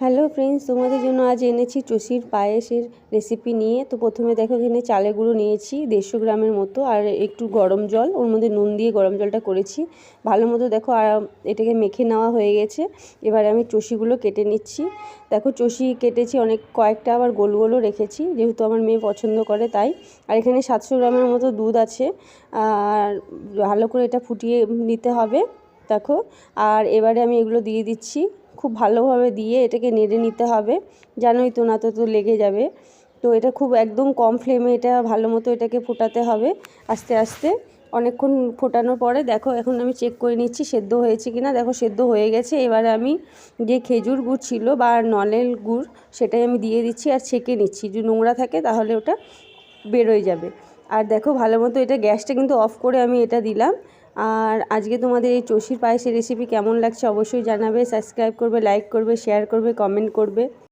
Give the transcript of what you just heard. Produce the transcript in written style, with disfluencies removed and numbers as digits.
Hello friends, তোমাদের জন্য আজ এনেছি চষির পায়েসের রেসিপি নিয়ে। তো প্রথমে দেখো এখানে চালের গুঁড়ো নিয়েছি 150 গ্রামের মতো, আর একটু গরম জল, ওর মধ্যে নুন দিয়ে গরম জলটা করেছি ভালো মতো। দেখো আর এটাকে মেখে নেওয়া হয়ে গেছে। এবার আমি চষিগুলো কেটে নিচ্ছি। দেখো চষি কেটেছি অনেক কয়েকটা, আবার গোল গোলও রেখেছি যেহেতু আমার মেয়ে পছন্দ করে তাই। আর এখানে 700 গ্রামের মতো দুধ আছে, আর ভালো করে এটা ফুটিয়ে নিতে হবে। দেখো আর এবারে আমি এগুলো দিয়ে দিচ্ছি, খুব ভালোভাবে দিয়ে এটাকে নেড়ে নিতে হবে, জানোই তো, না তো লেগে যাবে। তো এটা খুব একদম কম ফ্লেমে এটা ভালো মতো এটাকে ফোটাতে হবে আস্তে আস্তে। অনেকক্ষণ ফোটানোর পরে দেখো এখন আমি চেক করে নিচ্ছি সেদ্ধ হয়েছে কিনা। দেখো সেদ্ধ হয়ে গেছে। এবারে আমি যে খেজুর গুড় ছিল বা নলের গুড় সেটাই আমি দিয়ে দিচ্ছি আর ছেঁকে নিচ্ছি, যদি নোংরা থাকে তাহলে ওটা বেরোয় যাবে। আর দেখো ভালো মতো এটা গ্যাসটা কিন্তু অফ করে আমি এটা দিলাম। আর আজকে তোমাদের এই চষির পায়েসের রেসিপি কেমন লাগছে অবশ্যই জানাবে। সাবস্ক্রাইব করবে, লাইক করবে, শেয়ার করবে, কমেন্ট করবে।